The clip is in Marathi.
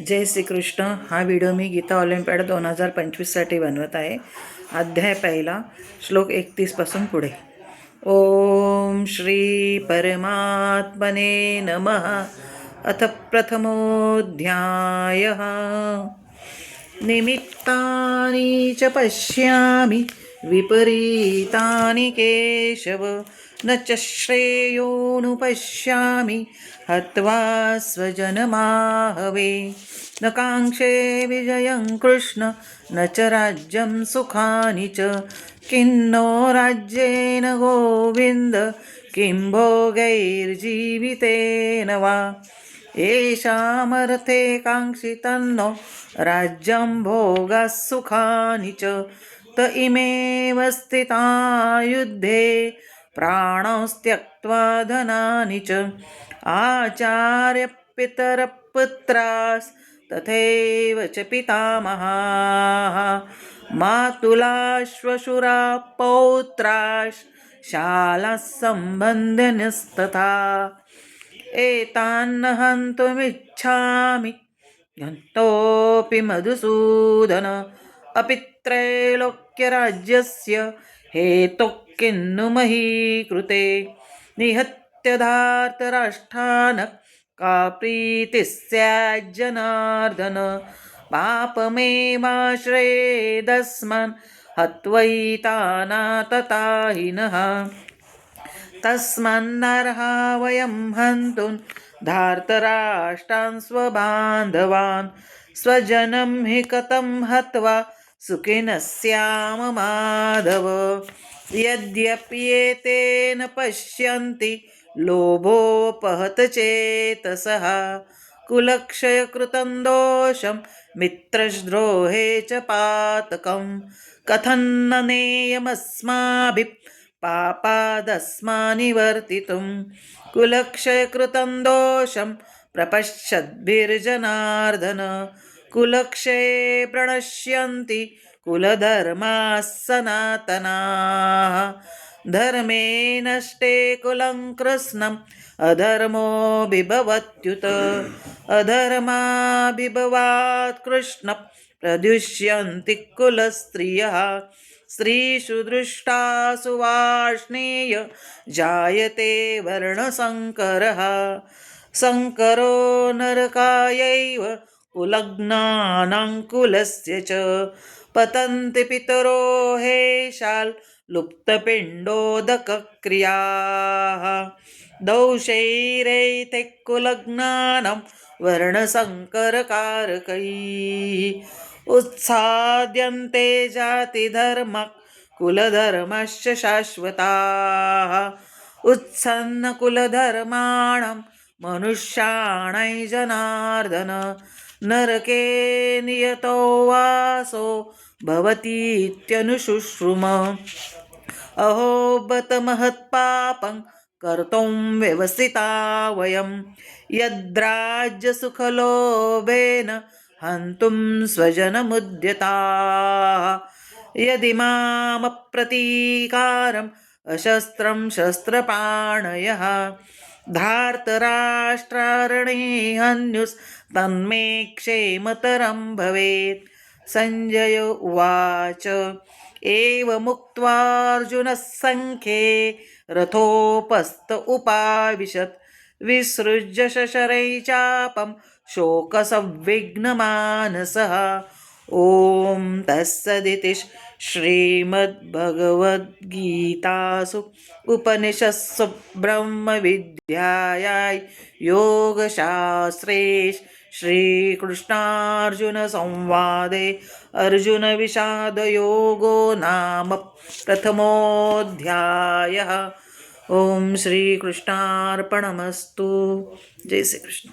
जय श्रीकृष्ण. हा व्हिडिओ मी गीता ऑलिम्पियाड 2025साठी बनवत आहे. अध्याय पहिला, श्लोक 31 पासून पुढे. ओम श्री परमात्मने नमः. अथ प्रथमोऽध्यायः. निमित्तानि च पश्यामि विपरीतानि केशव, न च श्रेयोनुपश्यामि हत्वा स्वजनमाहवे. न काङ्क्षे विजयं कृष्ण, न च राज्यं सुखानि च. किन्नो राज्येन गोविन्द, किं भोगैर्जीवितेन वा. येषामर्थे काङ्क्षितन्नो राज्यं भोगः सुखानि च, त इमेव स्थिता युद्धे प्राणस्त्यक्त्वा धनानि च. आचार्यपितरपुत्रास्तथैव च पितामहाः, मातुलाश्वशुरा पौत्राश्च शालाः सम्बन्धिनस्तथा. एतान्न हन्तुमिच्छामि हन्तोऽपि मधुसूदन, अपि त्रैलोक्यराज्यस्य हेतुः किन्नु मही कृते. निहत्य धार्तराष्ट्रान् का प्रीतिः स्याज्जनार्दन. पापमेवाश्रयेदस्मान् हत्वैतानातताहिनः. तस्मान्नर्हा वयं हन्तुं धार्तराष्ट्रान् स्वबान्धवान्. स्वजनं हि कथं हत्वा सुखिनः स्याम माधव. यद्यप्येतेन पश्यन्ति लोभोपहत चेतसः, कुलक्षयकृतं दोषं मित्रद्रोहे च पातकं. कथन्न नेयमस्माभिः पापादस्मानिवर्तितुं. कुलक्षयकृतं दोषं प्रपश्यद्भिर्जनार्दन. कुलक्षये प्रणश्यन्ति कुलधर्माः सनातनाः. धर्मे नष्टे कुलं कृत्स्नम् अधर्मो बिभवत्युत. अधर्माभिभवात् कृष्ण प्रदुष्यन्ति कुलस्त्रियः. स्त्रीषु दृष्टासु वार्ष्णेय जायते वर्णसङ्करः. सङ्करो नरकायैव कुलग्नानां कुलस्य च. पतन्ति पितरो हेशाल् लुप्तपिण्डोदकक्रियाः. दोषैरैते कुलग्नानं वर्णसङ्करकारकैः. उत्साद्यन्ते जातिधर्म कुलधर्मश्च शाश्वताः. उत्सन्नकुलधर्माणां मनुष्याणां जनार्दन. नरके नियतो वासो भवतीत्यनुशुश्रुम. अहो बत महत्पापं कर्तुं व्यवसिता वयं. यद्राज्यसुखलोभेन हन्तुं स्वजनमुद्यताः. यदि मामप्रतीकारम् अशस्त्रं शस्त्रपाणयः. धार्तराष्ट्रारणे हन्युस्तन्मे क्षेमतरं भवेत्. संजय उवाच. एवमुक्त्वार्जुनः सङ्ख्ये रथोपस्थ उपाविशत्. विसृज्य शशरैः चापं शोकसंविघ्नमानसः. ॐ तत्सदिति श्रीमद्भगवद्गीतासु उपनिषत्सु ब्रह्मविद्यायां योगशास्त्रे श्रीकृष्णार्जुनसंवादे अर्जुनविषादयोगो नाम प्रथमोऽध्यायः. ओम श्रीकृष्णार्पणमस्तु. जय श्रीकृष्ण.